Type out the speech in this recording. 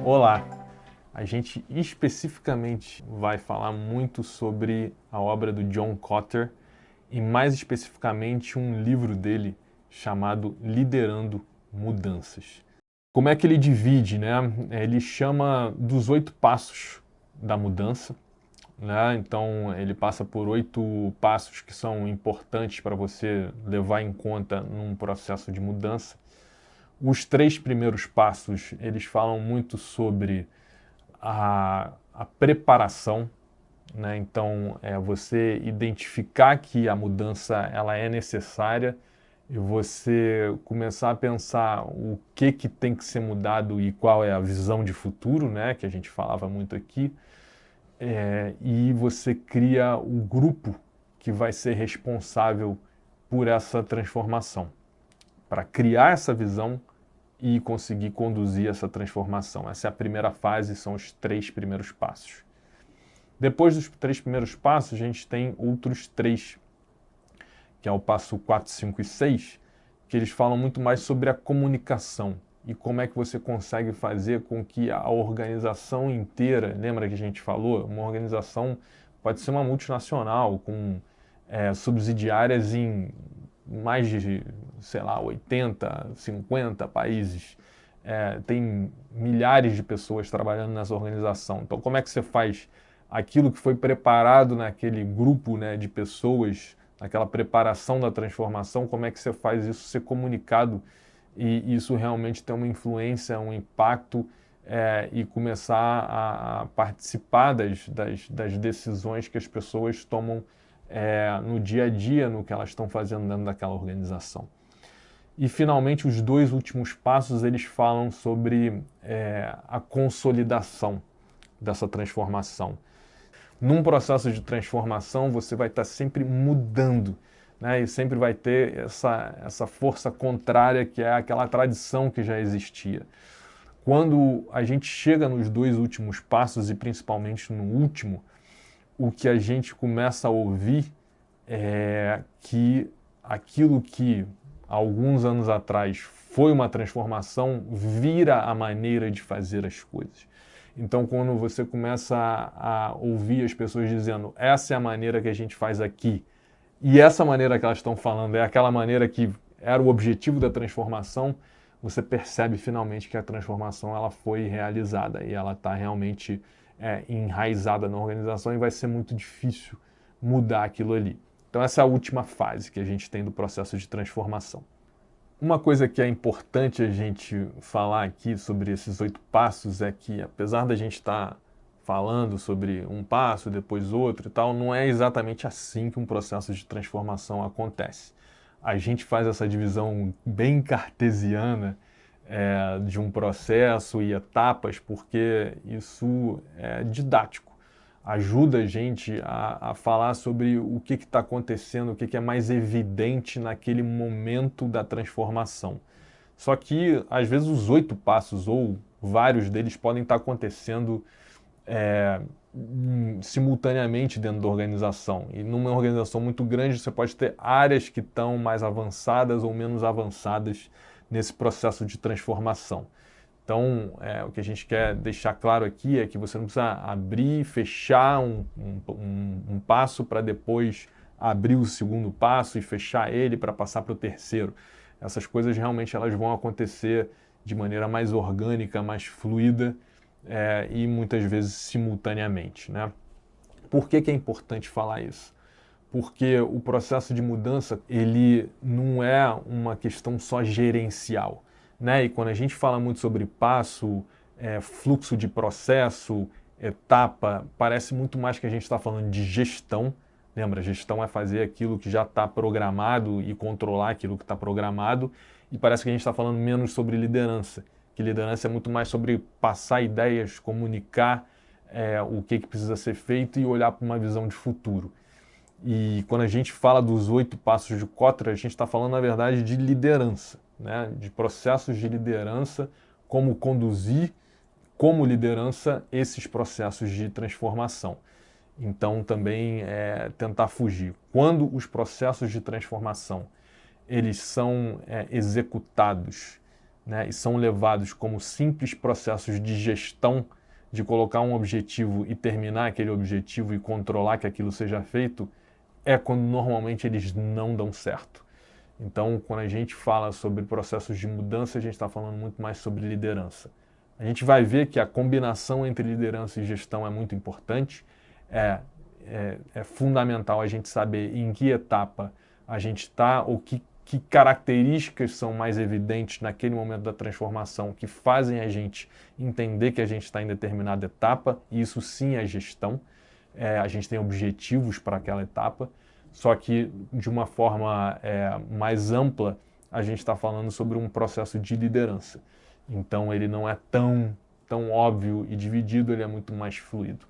Olá! A gente especificamente vai falar muito sobre a obra do John Kotter e mais especificamente um livro dele chamado Liderando Mudanças. Como é que ele divide, né? Ele chama dos 8 passos da mudança, né? Então ele passa por 8 passos que são importantes para você levar em conta num processo de mudança. Os 3 primeiros passos, eles falam muito sobre a preparação, né? Então, é você identificar que a mudança ela é necessária e você começar a pensar o que tem que ser mudado e qual é a visão de futuro, né? Que a gente falava muito aqui. E você cria o grupo que vai ser responsável por essa transformação, para criar essa visão e conseguir conduzir essa transformação. Essa é a primeira fase, são os 3 primeiros passos. Depois dos 3 primeiros passos, a gente tem outros 3, que é o passo 4, 5 e 6, que eles falam muito mais sobre a comunicação e como é que você consegue fazer com que a organização inteira, lembra que a gente falou? Uma organização pode ser uma multinacional com subsidiárias em mais de, sei lá, 80, 50 países. Tem milhares de pessoas trabalhando nessa organização. Então, como é que você faz aquilo que foi preparado naquele grupo, né, de pessoas, naquela preparação da transformação, como é que você faz isso ser comunicado e isso realmente ter uma influência, um impacto e começar a participar das decisões que as pessoas tomam no dia a dia, no que elas estão fazendo dentro daquela organização. E, finalmente, os 2 últimos passos, eles falam sobre a consolidação dessa transformação. Num processo de transformação, você vai estar sempre mudando, né? E sempre vai ter essa força contrária, que é aquela tradição que já existia. Quando a gente chega nos 2 últimos passos, e principalmente no último, o que a gente começa a ouvir é que aquilo que alguns anos atrás foi uma transformação vira a maneira de fazer as coisas. Então, quando você começa a ouvir as pessoas dizendo essa é a maneira que a gente faz aqui, e essa maneira que elas estão falando é aquela maneira que era o objetivo da transformação, você percebe finalmente que a transformação ela foi realizada e ela está realmente enraizada na organização e vai ser muito difícil mudar aquilo ali. Então essa é a última fase que a gente tem do processo de transformação. Uma coisa que é importante a gente falar aqui sobre esses 8 passos é que, apesar da gente estar falando sobre um passo, depois outro e tal, não é exatamente assim que um processo de transformação acontece. A gente faz essa divisão bem cartesiana de um processo e etapas, porque isso é didático. Ajuda a gente a falar sobre o que está acontecendo, o que é mais evidente naquele momento da transformação. Só que, às vezes, os 8 passos, ou vários deles, podem estar acontecendo simultaneamente dentro da organização. E numa organização muito grande, você pode ter áreas que estão mais avançadas ou menos avançadas nesse processo de transformação. Então, o que a gente quer deixar claro aqui é que você não precisa abrir e fechar um passo para depois abrir o segundo passo e fechar ele para passar para o terceiro. Essas coisas realmente elas vão acontecer de maneira mais orgânica, mais fluida e muitas vezes simultaneamente, né? Por que é importante falar isso? Porque o processo de mudança ele não é uma questão só gerencial, né? E quando a gente fala muito sobre passo, fluxo de processo, etapa, parece muito mais que a gente está falando de gestão. Lembra, gestão é fazer aquilo que já está programado e controlar aquilo que está programado. E parece que a gente está falando menos sobre liderança, que liderança é muito mais sobre passar ideias, comunicar o que precisa ser feito e olhar para uma visão de futuro. E quando a gente fala dos 8 passos de Kotter, a gente está falando, na verdade, de liderança, né? De processos de liderança, como conduzir, como liderança, esses processos de transformação. Então, também tentar fugir. Quando os processos de transformação eles são executados né, e são levados como simples processos de gestão, de colocar um objetivo e terminar aquele objetivo e controlar que aquilo seja feito, é quando normalmente eles não dão certo. Então, quando a gente fala sobre processos de mudança, a gente está falando muito mais sobre liderança. A gente vai ver que a combinação entre liderança e gestão é muito importante. É fundamental a gente saber em que etapa a gente está, ou que características são mais evidentes naquele momento da transformação que fazem a gente entender que a gente está em determinada etapa, e isso sim é gestão. A gente tem objetivos para aquela etapa, só que de uma forma mais ampla, a gente está falando sobre um processo de liderança. Então ele não é tão óbvio e dividido, ele é muito mais fluido.